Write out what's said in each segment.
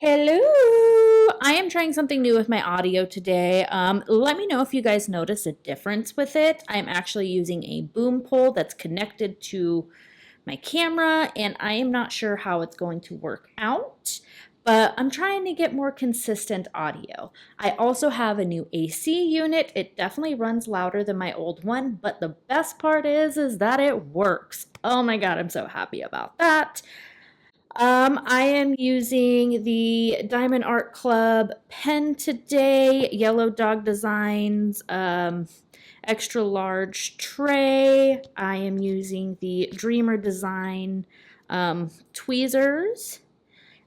Hello! I am trying something new with my audio today. Let me know if you guys notice a difference with it. I'm actually using a boom pole that's connected to my camera, and I am not sure how it's going to work out, but I'm trying to get more consistent audio. I also have a new AC unit. It definitely runs louder than my old one, but the best part is that it works. Oh my God, I'm so happy about that. I am using the Diamond Art Club pen today, Yellow Dog Designs, extra large tray. I am using the Dreamer Design tweezers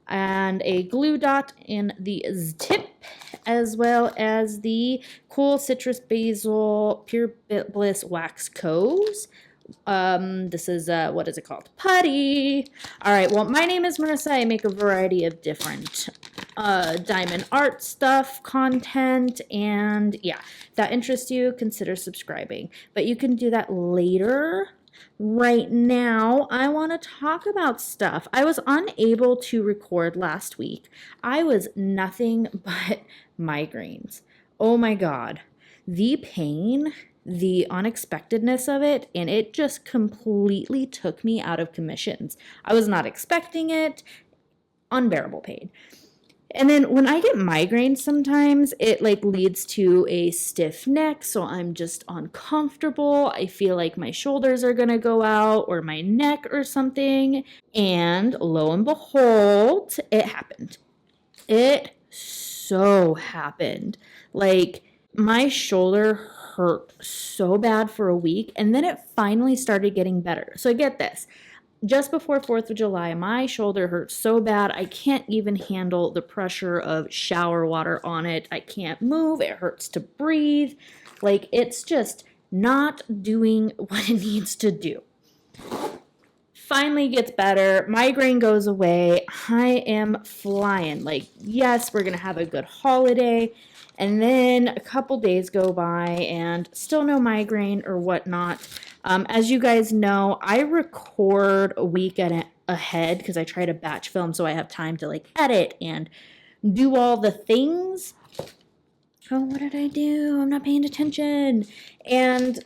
and a glue dot in the tip, as well as the Cool Citrus Basil Pure Bliss Wax Co's. This is what is it called? Putty. All right. Well, my name is Marissa. I make a variety of different diamond art stuff, content, and yeah, if that interests you, consider subscribing. But you can do that later. Right now, I want to talk about stuff. I was unable to record last week. I was nothing but migraines. Oh my God. The pain, the unexpectedness of it, and it just completely took me out of commissions. I was not expecting it. Unbearable pain. And then when I get migraines sometimes, it like leads to a stiff neck, so I'm just uncomfortable. I feel like my shoulders are gonna go out or my neck or something. And lo and behold, it happened. It so happened. Like my shoulder hurt so bad for a week, and then it finally started getting better. So get this. Just before 4th of July, my shoulder hurt so bad I can't even handle the pressure of shower water on it. I can't move. It hurts to breathe. Like, it's just not doing what it needs to do. Finally gets better. Migraine goes away. I am flying. Like, yes, we're going to have a good holiday. And then a couple days go by and still no migraine or whatnot. As you guys know, I record a week ahead because I try to batch film so I have time to like edit and do all the things. Oh, what did I do? I'm not paying attention. And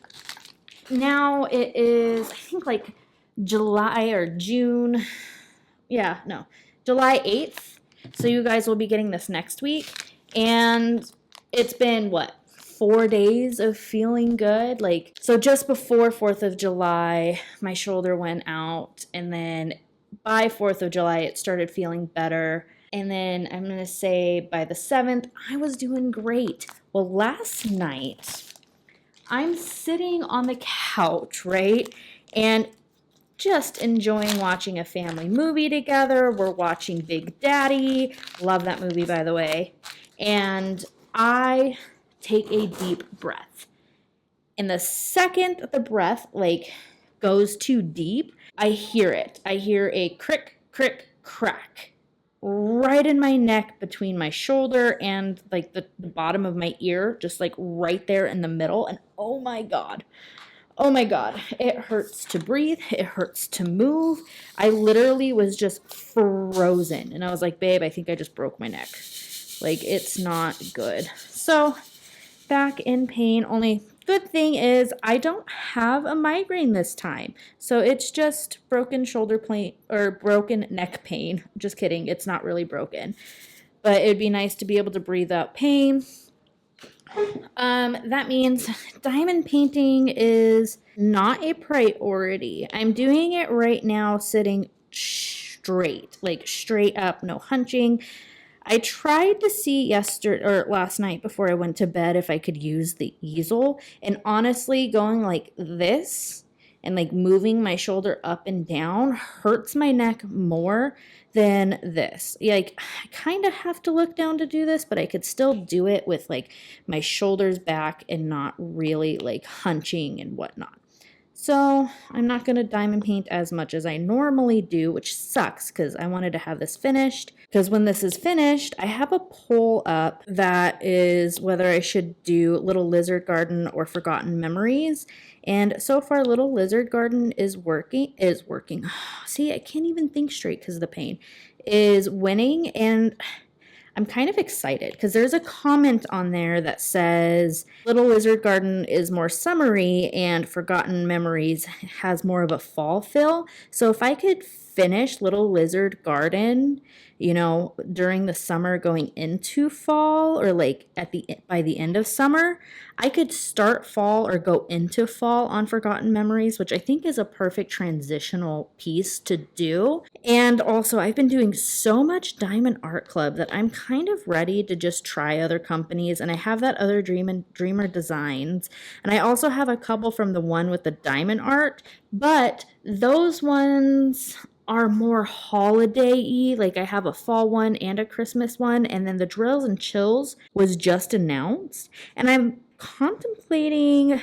now it is, I think like July or June. Yeah, no, July 8th. So you guys will be getting this next week. And it's been what? 4 days of feeling good. Like, so just before 4th of July, my shoulder went out, and then by 4th of July, it started feeling better. And then I'm going to say by the 7th, I was doing great. Well, last night, I'm sitting on the couch, right? And just enjoying watching a family movie together. We're watching Big Daddy. Love that movie, by the way. And I take a deep breath. And the second the breath like goes too deep, I hear it. I hear a crick, crick, crack right in my neck between my shoulder and like the bottom of my ear, just like right there in the middle. And oh my God. Oh my God, it hurts to breathe. It hurts to move. I literally was just frozen. And I was like, babe, I think I just broke my neck. Like, it's not good. So, back in pain. Only good thing is I don't have a migraine this time. So, it's just broken shoulder pain or broken neck pain. Just kidding. It's not really broken. But it'd be nice to be able to breathe out pain. That means diamond painting is not a priority. I'm doing it right now sitting straight, like straight up, no hunching. I tried to see yesterday or last night before I went to bed if I could use the easel, and honestly, going like this and like moving my shoulder up and down hurts my neck more than this. Like, I kind of have to look down to do this, but I could still do it with like my shoulders back and not really like hunching and whatnot. So I'm not going to diamond paint as much as I normally do, which sucks because I wanted to have this finished. Because when this is finished, I have a poll up that is whether I should do Little Lizard Garden or Forgotten Memories. And so far, Little Lizard Garden is working. See, I can't even think straight because of the pain. is winning, and I'm kind of excited because there's a comment on there that says Little Lizard Garden is more summery and Forgotten Memories has more of a fall feel. So if I could finish Little Lizard Garden, you know, during the summer going into fall, or like by the end of summer, I could start fall or go into fall on Forgotten Memories, which I think is a perfect transitional piece to do. And also, I've been doing so much Diamond Art Club that I'm kind of ready to just try other companies. And I have that other Dreamer Designs. And I also have a couple from the one with the diamond art, but those ones are more holiday-y. Like I have a fall one and a Christmas one, and then the Drills and Chills was just announced, and I'm contemplating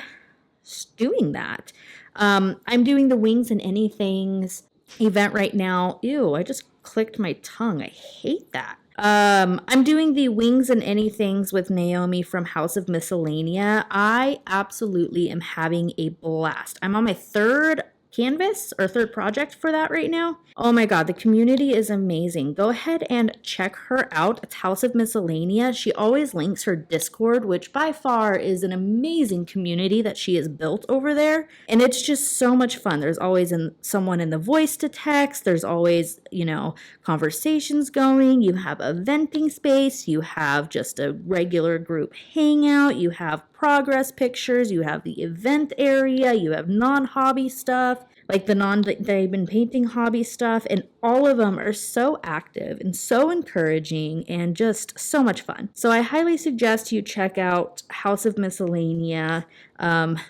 doing that. I'm doing the Wings and Anythings event right now. Ew, I just clicked my tongue. I hate that. I'm doing the Wings and Anythings with Naomi from House of Miscellanea. I absolutely am having a blast. I'm on my third canvas or third project for that right now. Oh my god, the community is amazing. Go ahead and check her out. It's House of Miscellanea. She always links her Discord, which by far is an amazing community that she has built over there. And it's just so much fun. There's always someone in the voice to text. There's always, you know, conversations going. You have a venting space. You have just a regular group hangout. You have progress pictures. You have the event area. You have non-hobby stuff, like the non-diamond painting hobby stuff, and all of them are so active and so encouraging and just so much fun. So I highly suggest you check out House of Miscellanea.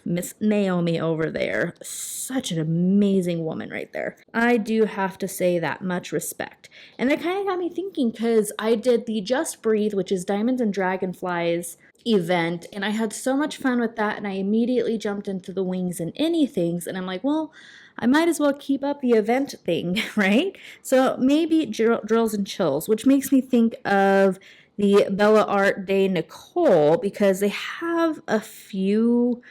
Miss Naomi over there, such an amazing woman right there. I do have to say that much respect. And that kind of got me thinking, because I did the Just Breathe, which is Diamonds and Dragonflies event, and I had so much fun with that, and I immediately jumped into the Wings and Anythings, and I'm like, well, I might as well keep up the event thing, right? So maybe Drills and Chills, which makes me think of the Bella Art de Nicole, because they have a few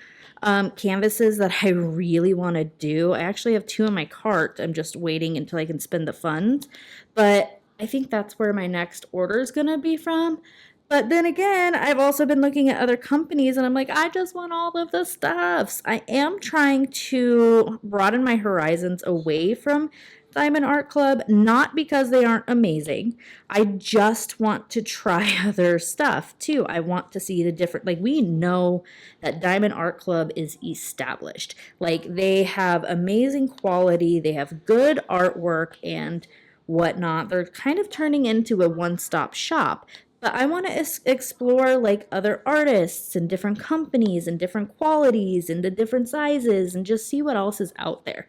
canvases that I really want to do. I actually have 2 in my cart. I'm just waiting until I can spend the funds, but I think that's where my next order is going to be from. But then again, I've also been looking at other companies, and I'm like, I just want all of the stuffs. I am trying to broaden my horizons away from Diamond Art Club, not because they aren't amazing. I just want to try other stuff too. I want to see the different, like, we know that Diamond Art Club is established. Like, they have amazing quality, they have good artwork and whatnot. They're kind of turning into a one-stop shop. But I want to explore like other artists and different companies and different qualities and the different sizes and just see what else is out there.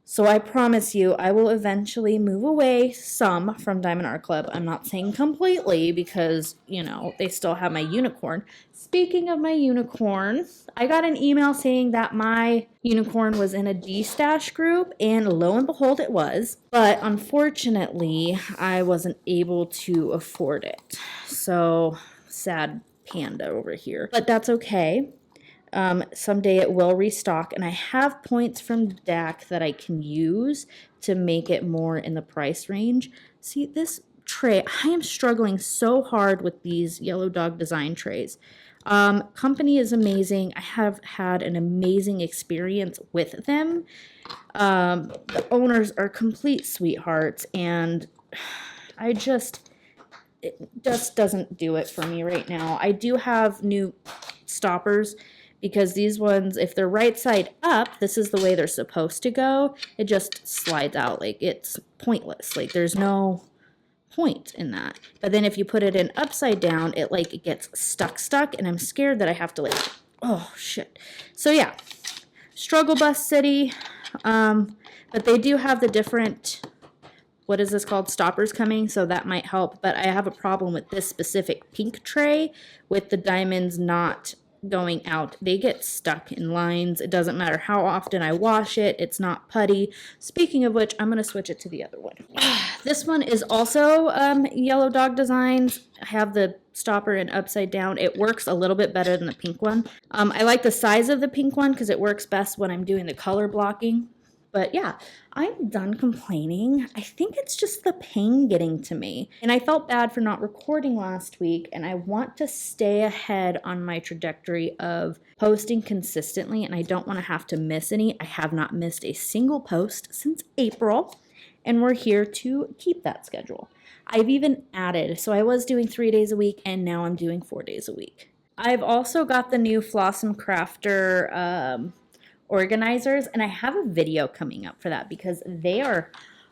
So I promise you, I will eventually move away some from Diamond Art Club. I'm not saying completely because, you know, they still have my unicorn. Speaking of my unicorn, I got an email saying that my unicorn was in a D-stash group, and lo and behold, it was. But unfortunately, I wasn't able to afford it. So, sad panda over here. But that's okay. Someday it will restock, and I have points from DAC that I can use to make it more in the price range. See, this tray, I am struggling so hard with these Yellow Dog design trays. Company is amazing. I have had an amazing experience with them. The owners are complete sweethearts, and it just doesn't do it for me right now. I do have new stoppers, because these ones, if they're right side up, this is the way they're supposed to go. It just slides out. Like, it's pointless. Like, there's no point in that. But then if you put it in upside down, it gets stuck, and I'm scared that I have to like, oh shit. So yeah, Struggle Bus City. But they do have the different, what is this called, stoppers coming, so that might help. But I have a problem with this specific pink tray with the diamonds not going out. They get stuck in lines. It doesn't matter how often I wash it. It's not putty. Speaking of which, I'm going to switch it to the other one. This one is also Yellow Dog Designs. I have the stopper in upside down. It works a little bit better than the pink one. I like the size of the pink one because it works best when I'm doing the color blocking. But yeah, I'm done complaining. I think it's just the pain getting to me. And I felt bad for not recording last week, and I want to stay ahead on my trajectory of posting consistently, and I don't want to have to miss any. I have not missed a single post since April, and we're here to keep that schedule. I've even added, so I was doing 3 days a week, and now I'm doing 4 days a week. I've also got the new Flawsome Crafter organizers, and I have a video coming up for that because they are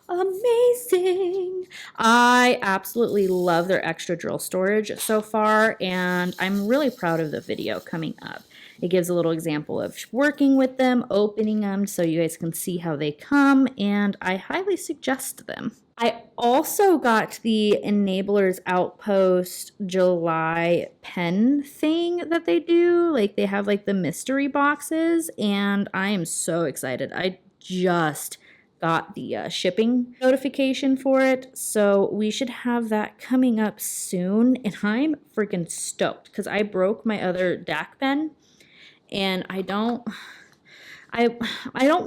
amazing. I absolutely love their extra drill storage so far, and I'm really proud of the video coming up. It gives a little example of working with them, opening them so you guys can see how they come, and I highly suggest them. I also got the Enablers Outpost July pen thing that they do. Like, they have like the mystery boxes, and I am so excited. I just got the shipping notification for it, so we should have that coming up soon, and I'm freaking stoked because I broke my other DAC pen, and I don't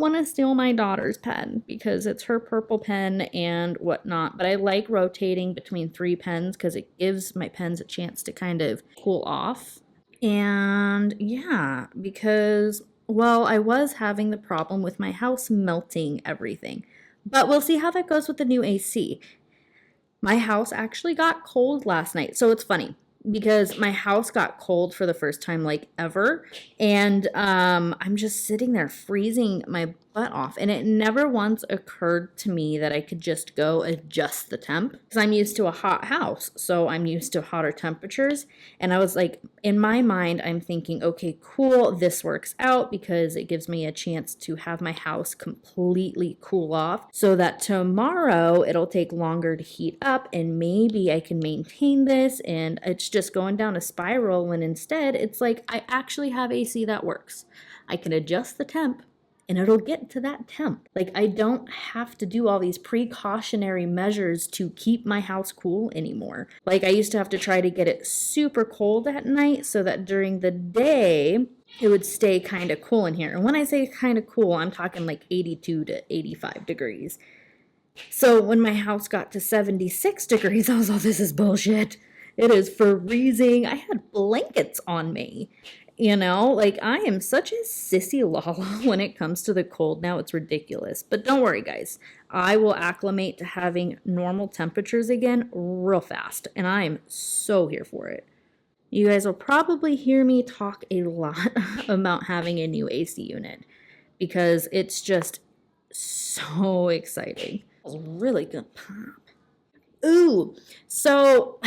want to steal my daughter's pen because it's her purple pen and whatnot, but I like rotating between 3 pens because it gives my pens a chance to kind of cool off. And yeah, because, well, I was having the problem with my house melting everything, but we'll see how that goes with the new AC. My house actually got cold last night, so it's funny because my house got cold for the first time like ever, and I'm just sitting there freezing my butt off, and it never once occurred to me that I could just go adjust the temp because I'm used to a hot house, so I'm used to hotter temperatures. And I was like, in my mind, I'm thinking, okay, cool, this works out because it gives me a chance to have my house completely cool off so that tomorrow it'll take longer to heat up, and maybe I can maintain this, and it's just going down a spiral, when instead it's like I actually have AC that works. I can adjust the temp and it'll get to that temp. Like, I don't have to do all these precautionary measures to keep my house cool anymore. Like, I used to have to try to get it super cold at night so that during the day it would stay kind of cool in here. And when I say kind of cool, I'm talking like 82 to 85 degrees. So when my house got to 76 degrees, I was like, this is bullshit. It is freezing. I had blankets on me. You know, like, I am such a sissy lala when it comes to the cold now. It's ridiculous. But don't worry, guys. I will acclimate to having normal temperatures again real fast. And I am so here for it. You guys will probably hear me talk a lot about having a new AC unit because it's just so exciting. It was really good pop. Ooh, so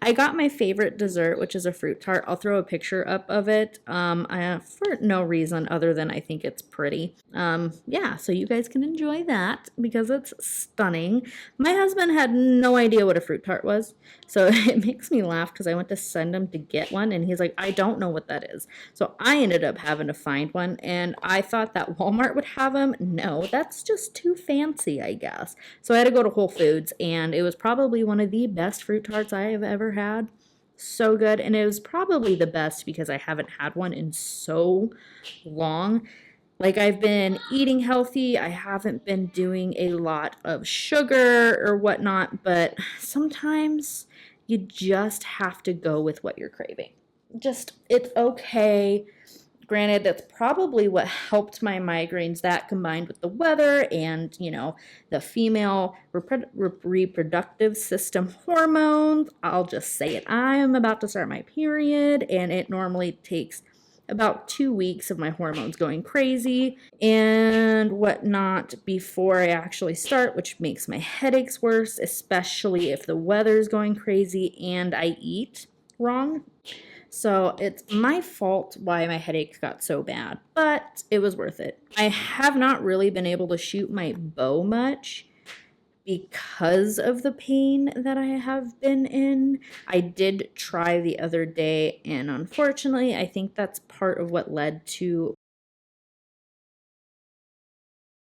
I got my favorite dessert, which is a fruit tart. I'll throw a picture up of it for no reason other than I think it's pretty. Yeah, so you guys can enjoy that because it's stunning. My husband had no idea what a fruit tart was, so it makes me laugh because I went to send him to get one, and he's like, I don't know what that is. So I ended up having to find one, and I thought that Walmart would have them. No, that's just too fancy, I guess. So I had to go to Whole Foods, and it was probably one of the best fruit tarts I have ever had. So good. And it was probably the best because I haven't had one in so long. Like, I've been eating healthy. I haven't been doing a lot of sugar or whatnot, but sometimes you just have to go with what you're craving. Just, it's okay. Granted, that's probably what helped my migraines, that combined with the weather and, you know, the female reproductive system hormones. I'll just say it. I am about to start my period, and it normally takes about 2 weeks of my hormones going crazy and whatnot before I actually start, which makes my headaches worse, especially if the weather's going crazy and I eat wrong. So it's my fault why my headaches got so bad, but it was worth it. I have not really been able to shoot my bow much because of the pain that I have been in. I did try the other day, and unfortunately, I think that's part of what led to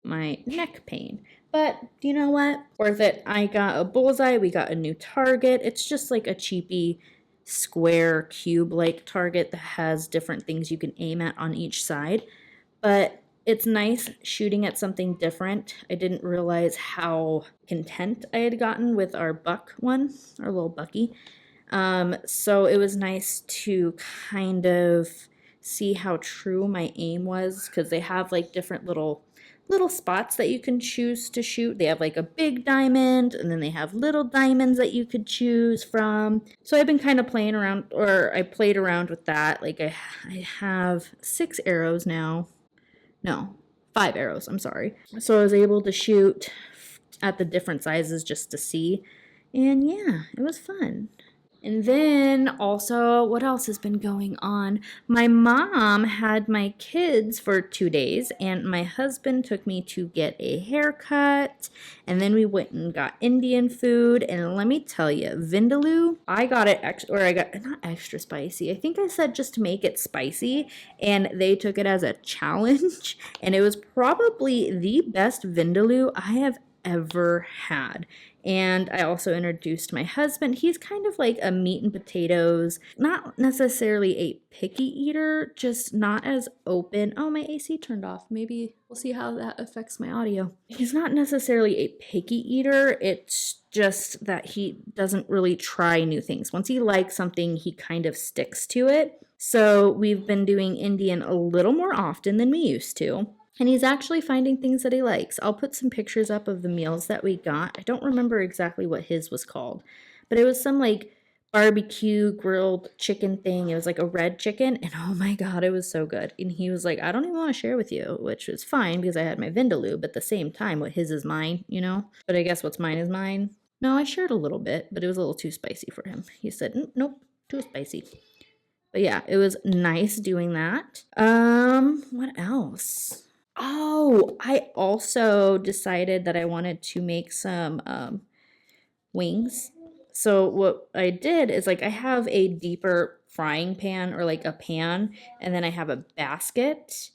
my neck pain. But you know what? Worth it. I got a bullseye. We got a new target. It's just like a cheapy square cube-like target that has different things you can aim at on each side. But it's nice shooting at something different. I didn't realize how content I had gotten with our buck one, our little bucky. So it was nice to kind of see how true my aim was, because they have like different little spots that you can choose to shoot. They have like a big diamond, and then they have little diamonds that you could choose from. So I've been kind of playing around, or I played around with that. Like I have 6 arrows now. No, 5 arrows, I'm sorry. So I was able to shoot at the different sizes just to see. And yeah, it was fun. And then also, what else has been going on? My mom had my kids for 2 days, and my husband took me to get a haircut. And then we went and got Indian food. And let me tell you, Vindaloo, I got it I got not extra spicy. I think I said just to make it spicy, and they took it as a challenge. And it was probably the best Vindaloo I have ever had. And I also introduced my husband. He's kind of like a meat and potatoes, not necessarily a picky eater, just not as open. Oh, my AC turned off. Maybe we'll see how that affects my audio. He's not necessarily a picky eater. It's just that he doesn't really try new things. Once he likes something, he kind of sticks to it. So we've been doing Indian a little more often than we used to. And he's actually finding things that he likes. I'll put some pictures up of the meals that we got. I don't remember exactly what his was called, but it was some like barbecue grilled chicken thing. It was like a red chicken, and oh my God, it was so good. And he was like, I don't even want to share with you, which was fine because I had my Vindaloo, but at the same time, what his is mine, you know? But I guess what's mine is mine. No, I shared a little bit, but it was a little too spicy for him. He said, nope, too spicy. But yeah, it was nice doing that. What else? Oh, I also decided that I wanted to make some wings. So what I did is like I have a deeper frying pan, or like a pan, and then I have a basket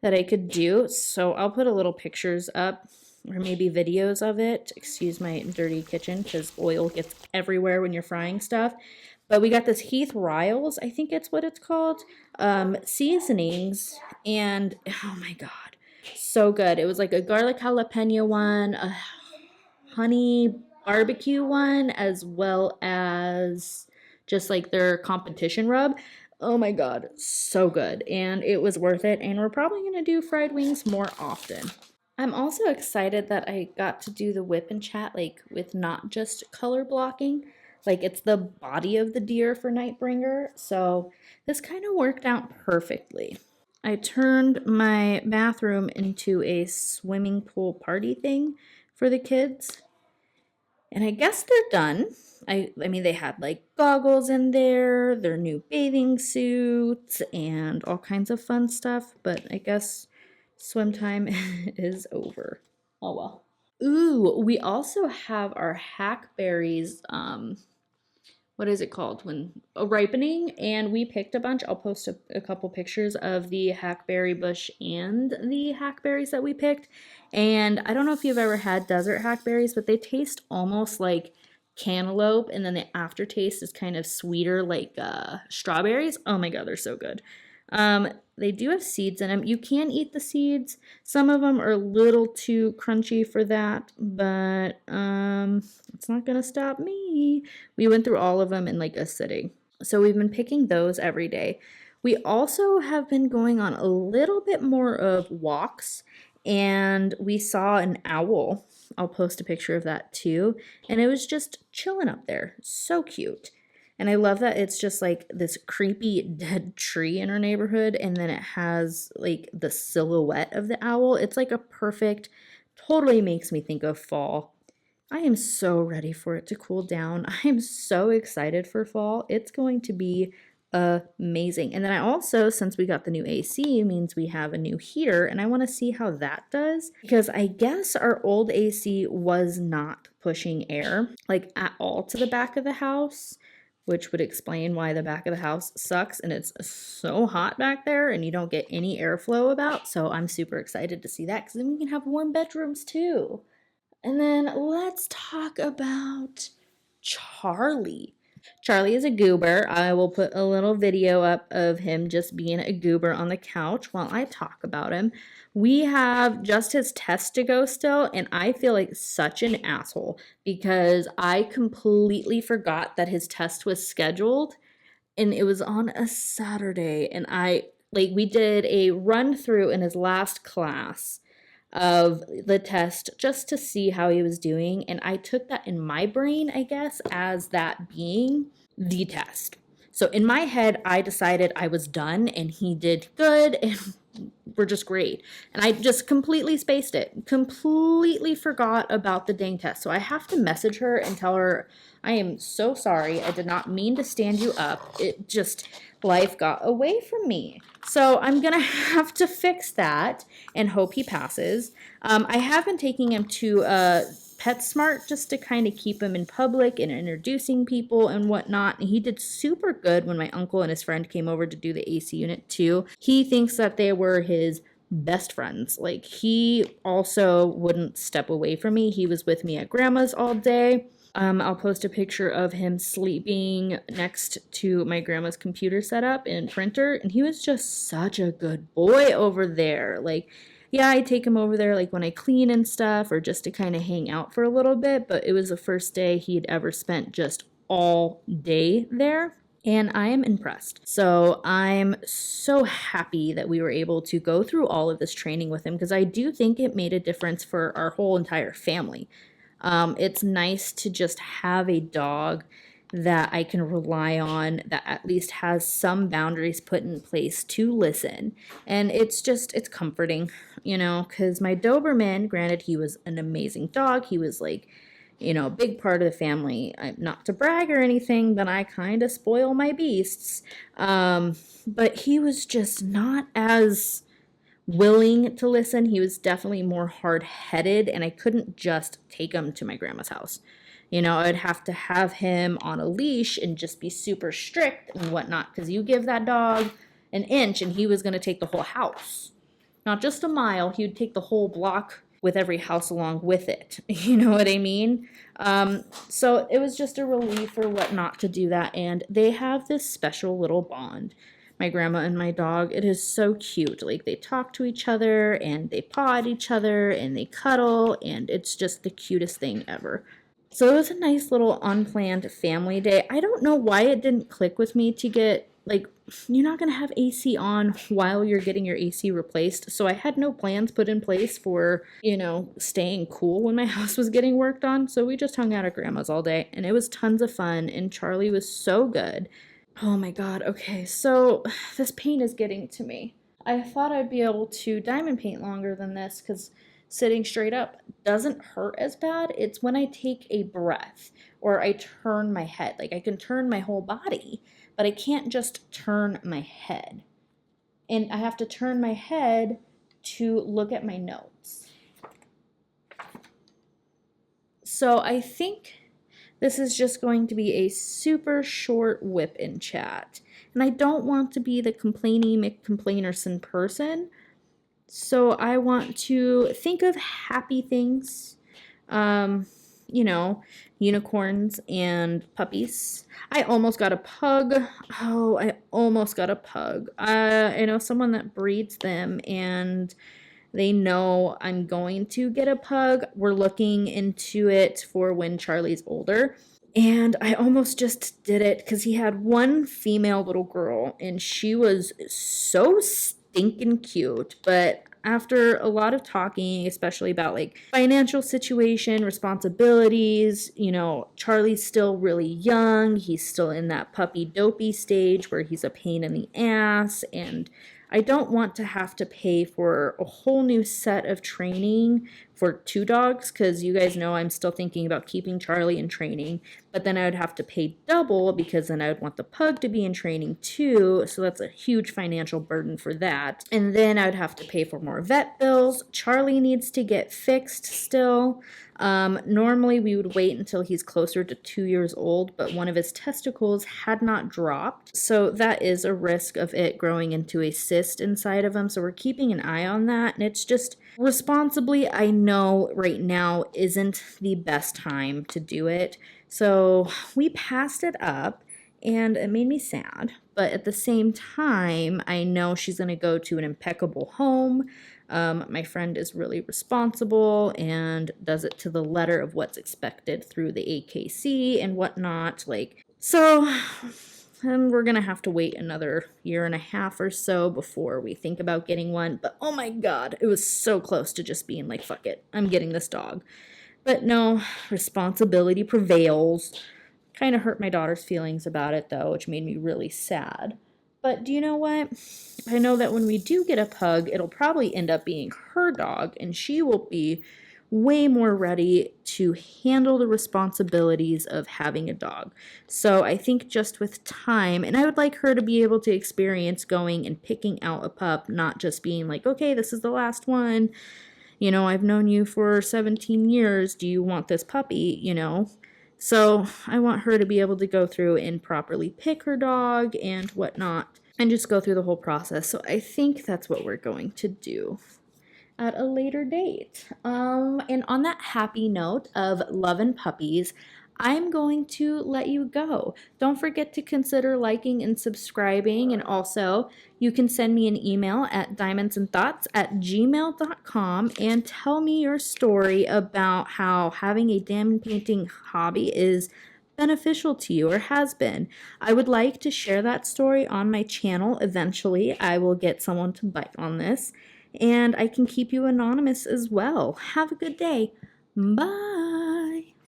that I could do. So I'll put a little pictures up, or maybe videos of it. Excuse my dirty kitchen because oil gets everywhere when you're frying stuff. But we got this Heath Riles, I think it's what it's called, seasonings, and oh my God, so good. It was like a garlic jalapeno one, a honey barbecue one, as well as just like their competition rub. Oh my God, so good. And it was worth it. And we're probably going to do fried wings more often. I'm also excited that I got to do the WIP and chat, like with not just color blocking. Like it's the body of the deer for Nightbringer. So this kind of worked out perfectly. I turned my bathroom into a swimming pool party thing for the kids. And I guess they're done. I mean, they had like goggles in there, their new bathing suits, and all kinds of fun stuff. But I guess swim time is over. Oh well. Ooh, we also have our hackberries, what is it called, when ripening, and we picked a bunch. I'll post a couple pictures of the hackberry bush and the hackberries that we picked. And I don't know if you've ever had desert hackberries, but they taste almost like cantaloupe, and then the aftertaste is kind of sweeter, like strawberries. Oh my God, they're so good. They do have seeds in them. You can eat the seeds. Some of them are a little too crunchy for that, but it's not gonna stop me. We went through all of them in like a sitting. So we've been picking those every day. We also have been going on a little bit more of walks, and we saw an owl. I'll post a picture of that too. And it was just chilling up there. So cute. And I love that it's just like this creepy dead tree in our neighborhood, and then it has like the silhouette of the owl. It's like a perfect, totally makes me think of fall. I am so ready for it to cool down. I am so excited for fall. It's going to be amazing. And then I also, since we got the new AC, means we have a new heater, and I want to see how that does, because I guess our old AC was not pushing air like at all to the back of the house, which would explain why the back of the house sucks and it's so hot back there and you don't get any airflow about. So I'm super excited to see that, because then we can have warm bedrooms too. And then let's talk about Charlie. Charlie is a goober. I will put a little video up of him just being a goober on the couch while I talk about him. We have just his test to go still, and I feel like such an asshole because I completely forgot that his test was scheduled and it was on a Saturday. And we did a run through in his last class of the test just to see how he was doing. And I took that in my brain, I guess, as that being the test. So in my head, I decided I was done and he did good and we're just great. And I just completely spaced it, completely forgot about the dang test. So I have to message her and tell her, I am so sorry. I did not mean to stand you up. It just, life got away from me. So I'm going to have to fix that and hope he passes. I have been taking him to PetSmart just to kind of keep him in public and introducing people and whatnot. And he did super good when my uncle and his friend came over to do the AC unit too. He thinks that they were his best friends. Like, he also wouldn't step away from me. He was with me at grandma's all day. I'll post a picture of him sleeping next to my grandma's computer setup and printer, and he was just such a good boy over there. Like, yeah, I take him over there like when I clean and stuff or just to kind of hang out for a little bit, but it was the first day he'd ever spent just all day there. And I am impressed. So I'm so happy that we were able to go through all of this training with him because I do think it made a difference for our whole entire family. It's nice to just have a dog that I can rely on that at least has some boundaries put in place to listen. And it's comforting, because my Doberman, granted, he was an amazing dog. He was like, a big part of the family. Not to brag or anything, but I kind of spoil my beasts. But he was just not as willing to listen. He was definitely more hard-headed, and I couldn't just take him to my grandma's house. I'd have to have him on a leash and just be super strict and whatnot, because you give that dog an inch and he was going to take the whole house. Not just a mile, he would take the whole block with every house along with it. You know what I mean? So it was just a relief or whatnot to do that, and they have this special little bond. My grandma and my dog, it is so cute. Like, they talk to each other and they paw at each other and they cuddle, and it's just the cutest thing ever. So it was a nice little unplanned family day. I don't know why it didn't click with me to get, you're not going to have AC on while you're getting your AC replaced. So I had no plans put in place for, staying cool when my house was getting worked on. So we just hung out at grandma's all day, and it was tons of fun, and Charlie was so good. Oh my god, okay, so this paint is getting to me. I thought I'd be able to diamond paint longer than this because sitting straight up doesn't hurt as bad. It's when I take a breath or I turn my head. Like, I can turn my whole body, but I can't just turn my head. And I have to turn my head to look at my notes. So I think this is just going to be a super short whip in chat. And I don't want to be the complainy McComplainerson person. So I want to think of happy things. Unicorns and puppies. I almost got a pug. Oh, I almost got a pug. I know someone that breeds them, and they know I'm going to get a pug. We're looking into it for when Charlie's older. And I almost just did it because he had one female little girl, and she was so stinking cute. But after a lot of talking, especially about financial situation, responsibilities, Charlie's still really young. He's still in that puppy dopey stage where he's a pain in the ass, and I don't want to have to pay for a whole new set of training for 2 dogs, because you guys know I'm still thinking about keeping Charlie in training, but then I would have to pay double because then I would want the pug to be in training too, so that's a huge financial burden for that. And then I would have to pay for more vet bills. Charlie needs to get fixed still. Normally we would wait until he's closer to 2 years old, but one of his testicles had not dropped, so that is a risk of it growing into a cyst inside of him, so we're keeping an eye on that. And it's just responsibly, I know right now isn't the best time to do it. So we passed it up and it made me sad. But at the same time, I know she's going to go to an impeccable home. My friend is really responsible and does it to the letter of what's expected through the AKC and whatnot. Like, so and we're gonna have to wait another year and a half or so before we think about getting one. But oh my god, it was so close to just being like, fuck it, I'm getting this dog. But no, responsibility prevails. Kind of hurt my daughter's feelings about it though, which made me really sad. But do you know what? I know that when we do get a pug, it'll probably end up being her dog, and she will be way more ready to handle the responsibilities of having a dog. So I think just with time, and I would like her to be able to experience going and picking out a pup, not just being like, okay, this is the last one. You know, I've known you for 17 years. Do you want this puppy? You know? So I want her to be able to go through and properly pick her dog and whatnot and just go through the whole process. So I think that's what we're going to do at a later date. And on that happy note of love and puppies, I'm going to let you go. Don't forget to consider liking and subscribing. And also, you can send me an email at diamondsandthoughts@gmail.com and tell me your story about how having a diamond painting hobby is beneficial to you or has been. I would like to share that story on my channel eventually. I will get someone to bite on this, and I can keep you anonymous as well. Have a good day. Bye.